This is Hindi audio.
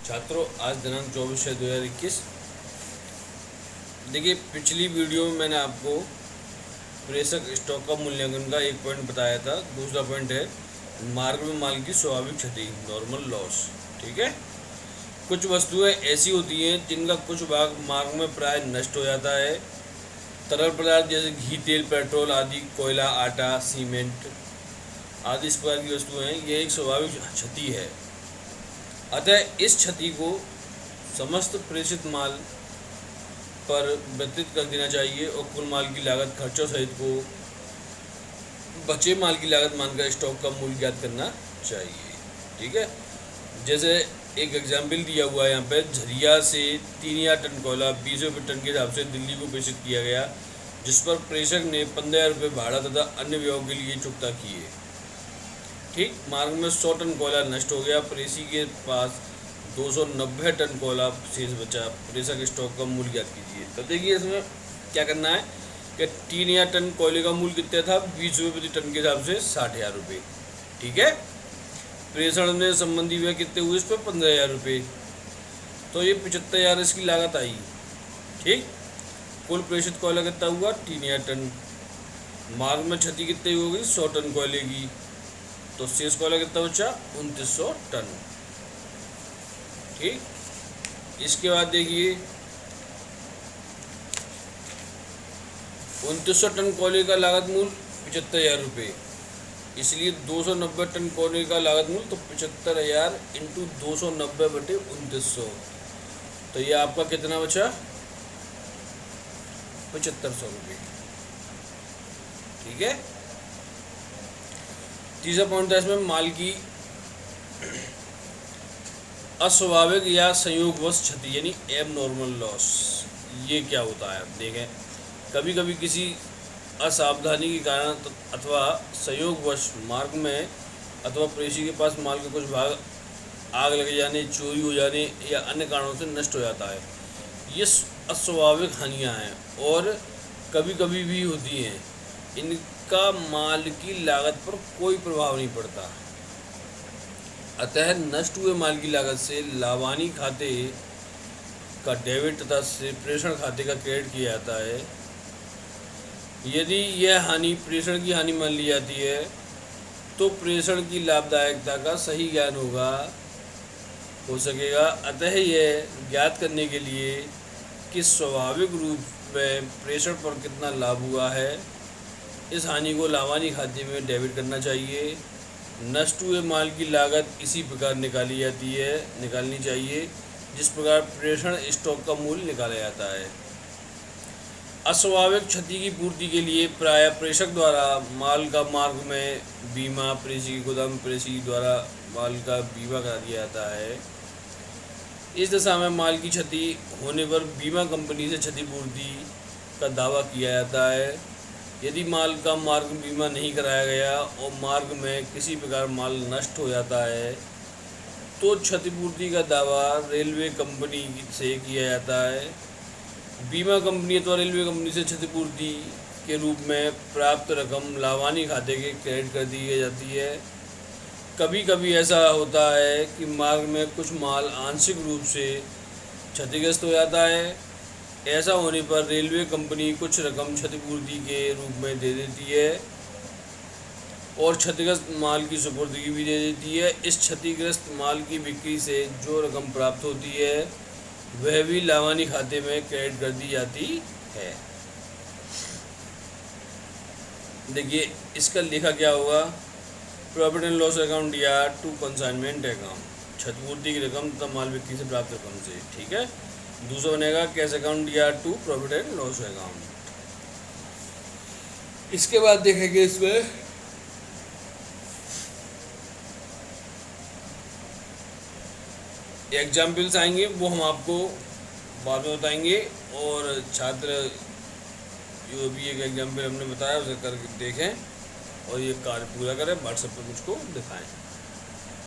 छात्रों, आज दिनांक 24/6/2021। देखिए, पिछली वीडियो में मैंने आपको प्रेषक स्टॉक का मूल्यांकन का एक पॉइंट बताया था। दूसरा पॉइंट है मार्ग में माल की स्वाभाविक क्षति, नॉर्मल लॉस। ठीक है। कुछ वस्तुएं ऐसी होती हैं जिनका कुछ भाग मार्ग में प्राय नष्ट हो जाता है। तरल पदार्थ जैसे घी, तेल, पेट्रोल आदि, कोयला, आटा, सीमेंट आदि इस प्रकार की वस्तुएं हैं। यह एक स्वाभाविक क्षति है। अतः इस क्षति को समस्त प्रेषित माल पर वितरित कर देना चाहिए और कुल माल की लागत खर्चों सहित को बचे माल की लागत मानकर स्टॉक का मूल्य ज्ञात करना चाहिए। ठीक है। जैसे एक एग्जाम्पल दिया हुआ है यहाँ पे, झरिया से 3000 टन कोयला 20 रुपये टन के हिसाब से दिल्ली को प्रेषित किया गया, जिस पर प्रेषक ने 15 रुपये भाड़ा तथा अन्य व्ययों के लिए चुकता किए। ठीक। मार्ग में 100 टन कोयला नष्ट हो गया, प्रेषी के पास 290 टन कोयला शेष बचा। प्रेषक स्टॉक का मूल्य ज्ञात कीजिए। तो देखिए, इसमें क्या करना है कि 3000 टन कोयले का मूल्य कितना था, 20 रुपये प्रति टन के हिसाब से 60,000 रुपये। ठीक है। प्रेषण में संबंधी व्यय कितने हुए इस पर, 15,000 रुपये। तो ये 75,000 इसकी लागत आई। ठीक। कुल प्रेषित कोयला कितना हुआ, 3000 टन। मार्ग में क्षति कितनी होगी, 100 टन कोयले की। तो शेष कोयला कितना बचा, 2900 टन। ठीक। इसके बाद देखिए, 2900 टन कोयले का लागत मूल्य 75,000 रुपये, इसलिए 290 टन कोयले का लागत मूल्य, तो 75,000 इंटू 290/2900, तो ये आपका कितना बचा, 7500 रुपये। ठीक है। तीसरा पॉइंट था इसमें माल की अस्वाभाविक या संयोगवश क्षति, यानी एबनॉर्मल लॉस। ये क्या होता है, देखें, कभी कभी किसी असावधानी के कारण अथवा संयोगवश मार्ग में अथवा प्रेषी के पास माल के कुछ भाग आग लग जाने, चोरी हो जाने या अन्य कारणों से नष्ट हो जाता है। ये अस्वाभाविक हानियाँ हैं और कभी कभी भी होती हैं। इनका माल की लागत पर कोई प्रभाव नहीं पड़ता। अतः नष्ट हुए माल की लागत से लाभानी खाते का डेबिट तथा प्रेषण खाते का क्रेडिट किया जाता है। यदि यह हानि प्रेषण की हानि मान ली जाती है तो प्रेषण की लाभदायकता का सही ज्ञान हो सकेगा। अतः यह ज्ञात करने के लिए कि स्वाभाविक रूप में प्रेषण पर कितना लाभ हुआ है, इस हानि को लाभानी खाते में डेबिट करना चाहिए। नष्ट हुए माल की लागत इसी प्रकार निकालनी चाहिए जिस प्रकार प्रेषण स्टॉक का मूल्य निकाला जाता है। अस्वाभाविक क्षति की पूर्ति के लिए प्रायः प्रेषक द्वारा माल का मार्ग में बीमा, प्रेषी के गोदाम प्रेषी द्वारा माल का बीमा करा दिया जाता है। इस दशा में माल की क्षति होने पर बीमा कंपनी से क्षतिपूर्ति का दावा किया जाता है। यदि माल का मार्ग बीमा नहीं कराया गया और मार्ग में किसी प्रकार माल नष्ट हो जाता है तो क्षतिपूर्ति का दावा रेलवे कंपनी से किया जाता है। बीमा कंपनी अथवा रेलवे कंपनी से क्षतिपूर्ति के रूप में प्राप्त रकम लाभानी खाते के क्रेडिट कर दी जाती है। कभी कभी ऐसा होता है कि मार्ग में कुछ माल आंशिक रूप से क्षतिग्रस्त हो जाता है। ऐसा होने पर रेलवे कंपनी कुछ रकम क्षतिपूर्ति के रूप में दे देती है और क्षतिग्रस्त माल की सुपुर्दगी भी दे देती है। इस क्षतिग्रस्त माल की बिक्री से जो रकम प्राप्त होती है वह भी लाभानी खाते में क्रेडिट कर दी जाती है। देखिए, इसका लिखा क्या होगा, प्रॉफिट एंड लॉस अकाउंट या टू कंसाइनमेंट अकाउंट, क्षतिपूर्ति की रकम तथा माल बिक्री से प्राप्त रकम से। ठीक है। दूसरा बनेगा कैश अकाउंट या to profit and loss account. इसके बाद देखेंगे इसमें एग्जाम्पल्स आएंगे, वो हम आपको बाद में बताएंगे। और छात्र जो भी एक एग्जाम्पल हमने बताया उसे करके देखें और ये कार्य पूरा करें, व्हाट्सएप पर मुझको दिखाएं।